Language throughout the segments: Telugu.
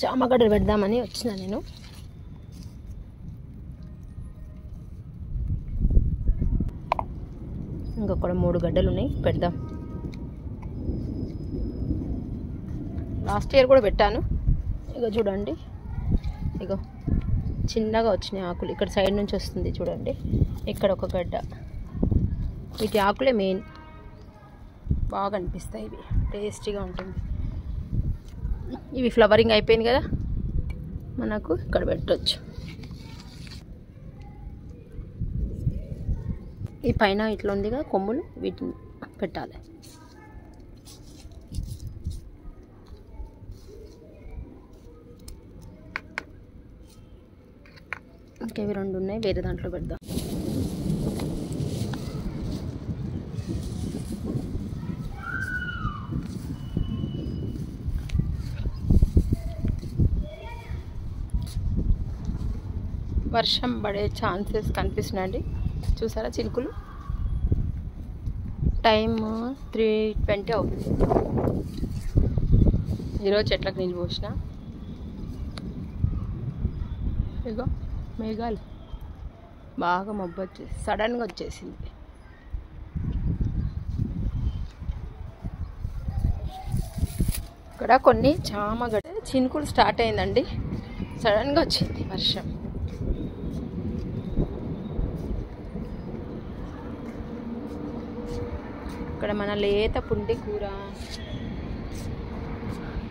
చామగడ్డలు పెడదామని వచ్చిన నేను. ఇంకొక 3 గడ్డలు ఉన్నాయి, పెడదాం. లాస్ట్ ఇయర్ కూడా పెట్టాను. ఇగో చూడండి, ఇగో చిన్నగా వచ్చినాయి ఆకులు. ఇక్కడ సైడ్ నుంచి వస్తుంది చూడండి. ఇక్కడ ఒక గడ్డ. వీటి ఆకులే మెయిన్, బాగా అనిపిస్తాయి. ఇవి టేస్టీగా ఉంటుంది. ఇవి ఫ్లవరింగ్ అయిపోయింది కదా, మనకు ఇక్కడ పెట్టవచ్చు. ఈ పైన ఇట్లా ఉందిగా కొమ్ములు, వీటిని పెట్టాలి. ఇంకా ఇవి 2 ఉన్నాయి, వేరే దాంట్లో పెడదాం. వర్షం పడే ఛాన్సెస్ కనిపిస్తున్నాయండి. చూసారా చినుకులు. టైం 3:20 అవుతుంది. ఈరోజు చెట్లకు నీళ్ళు పోసిన. ఇగో మేఘాలు బాగా మబ్బు వచ్చేసి సడన్గా వచ్చేసింది. ఇక్కడ కొన్ని చామగడ్డ చినుకులు స్టార్ట్ అయిందండి. సడన్గా వచ్చింది వర్షం. ఇక్కడ మన లేత పుంటి కూర.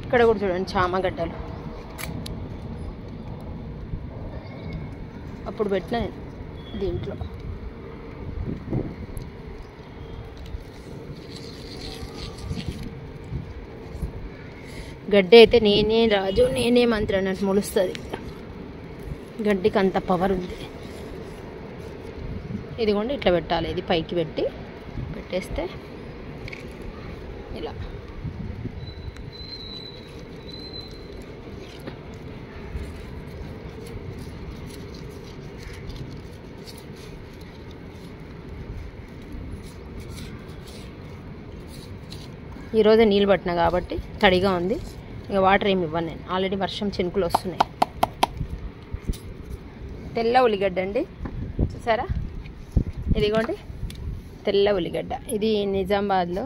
ఇక్కడ కూడా చూడండి చామగడ్డలు. అప్పుడు పెట్టిన దీంట్లో. గడ్డి అయితే నేనే రాజు నేనే మంత్రి అన్నట్టు మొలుస్తుంది. గడ్డికి అంత పవర్ ఉంది. ఇదిగోండి ఇట్లా పెట్టాలి. ఇది పైకి పెట్టేస్తే ఇలా. ఈరోజు నీళ్ళు పట్టినా కాబట్టి తడిగా ఉంది. ఇంకా వాటర్ ఏమి ఇవ్వను నేను. ఆల్రెడీ వర్షం చినుకులు వస్తున్నాయి. తెల్ల ఉల్లిగడ్డ అండి, చూసారా. ఇదిగోండి తెల్ల ఉల్లిగడ్డ. ఇది నిజామాబాద్లో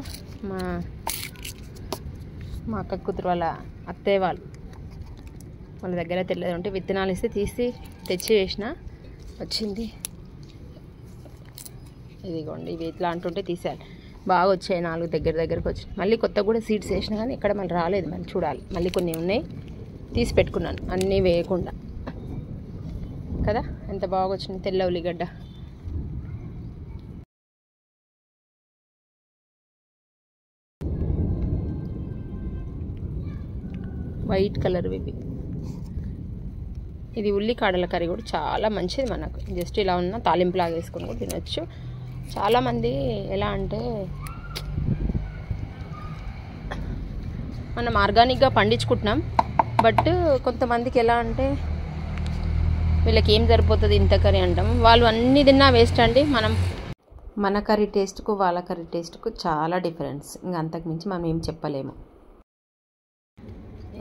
మా అక్క కూతురు వాళ్ళ అత్తయ్య వాళ్ళ దగ్గర తెల్లది ఉంటే విత్తనాలు ఇస్తే తెచ్చి వేసిన వచ్చింది. ఇదిగోండి ఇవి ఇట్లా అంటుంటే తీసేయాలి. బాగా వచ్చాయి, 4 దగ్గరకు వచ్చాయి. మళ్ళీ కొత్త కూడా సీడ్స్ వేసినా కానీ ఇక్కడ మళ్ళీ రాలేదు. మళ్ళీ చూడాలి. మళ్ళీ కొన్ని ఉన్నాయి, తీసి పెట్టుకున్నాను అన్నీ వేయకుండా కదా. ఎంత బాగా వచ్చింది తెల్ల ఉల్లిగడ్డ. వైట్ కలర్ ఇవి. ఇది ఉల్లికాడల కర్రీ కూడా చాలా మంచిది మనకు. జస్ట్ ఇలా ఉన్న తాలింపులాగా వేసుకొని కూడా తినొచ్చు. చాలామంది ఎలా అంటే మనం ఆర్గానిక్గా పండించుకుంటున్నాం. బట్ కొంతమందికి ఎలా అంటే వీళ్ళకి ఏం సరిపోతుంది ఇంత కర్రీ అంటాం. వాళ్ళు అన్నీ తిన్నా వేస్ట్ అండి. మన కర్రీ టేస్ట్కు వాళ్ళ కర్రీ టేస్ట్కు చాలా డిఫరెన్స్. ఇంకా అంతకుమించి మనం ఏం చెప్పలేము.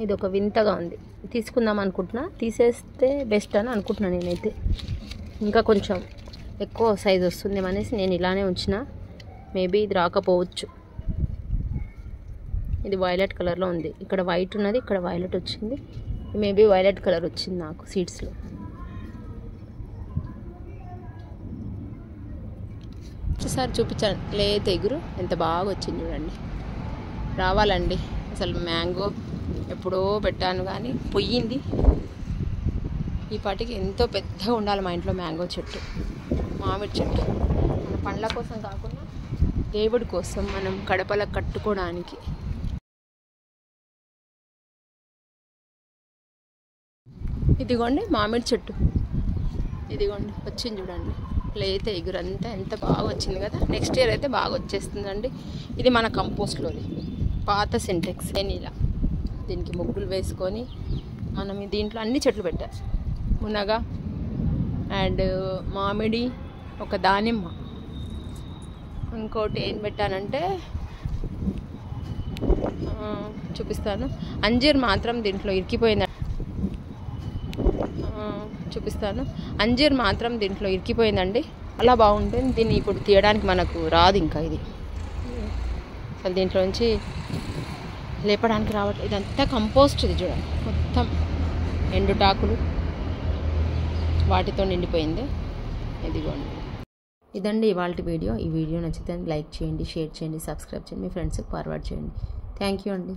ఇది ఒక వింతగా ఉంది. తీసుకుందాం అనుకుంటున్నా, తీసేస్తే బెస్ట్ అని అనుకుంటున్నాను నేనైతే. ఇంకా కొంచెం ఎక్కువ సైజ్ వస్తుంది అనేసి నేను ఇలానే ఉంచిన. మేబీ ఇది రాకపోవచ్చు. ఇది వైలెట్ కలర్లో ఉంది. ఇక్కడ వైట్ ఉన్నది, ఇక్కడ వైలెట్ వచ్చింది. మేబీ వైలెట్ కలర్ వచ్చింది నాకు సీడ్స్లో. ఒకసారి చూపించాను లేత ఎగురు ఎంత బాగా వచ్చింది చూడండి. రావాలండి. అసలు మ్యాంగో ఎప్పుడో పెట్టాను కానీ పొయ్యింది. ఈ పాటికి ఎంతో పెద్దగా ఉండాలి మా ఇంట్లో మ్యాంగో చెట్టు, మామిడి చెట్టు. మన పండ్ల కోసం కాకుండా దేవుడి కోసం మనం కడపల కట్టుకోవడానికి. ఇదిగోండి మామిడి చెట్టు, ఇదిగోండి వచ్చింది చూడండి. లేత ఎగురంతా ఎంత బాగా వచ్చింది కదా. నెక్స్ట్ ఇయర్ అయితే బాగా వచ్చేస్తుందండి. ఇది మన కంపోస్ట్లోది పాత సింటెక్స్. నేను ఇలా దీనికి ముగ్గులు వేసుకొని మనం దీంట్లో అన్ని చెట్లు పెట్టాం. మునగ అండ్ మామిడి, ఒక దానిమ్మ, ఇంకోటి ఏం పెట్టానంటే చూపిస్తాను. అంజీర్ మాత్రం దీంట్లో ఇరికిపోయింది. చూపిస్తాను. అంజీర్ మాత్రం దీంట్లో ఇరికిపోయిందండి. అలా బాగుంటుంది. దీన్ని ఇప్పుడు తీయడానికి మనకు రాదు. ఇంకా ఇది అసలు దీంట్లో నుంచి లేపడానికి రావట్లేదు. ఇదంతా కంపోస్ట్. ఇది చూడండి, మొత్తం ఎండుటాకులు వాటితో నిండిపోయింది. ఇదిగోండి. ఇదండి ఇవాళ వీడియో. ఈ వీడియో నచ్చితే లైక్ చేయండి, షేర్ చేయండి, సబ్స్క్రైబ్ చేయండి, మీ ఫ్రెండ్స్కి ఫార్వర్డ్ చేయండి. థ్యాంక్ యూ అండి.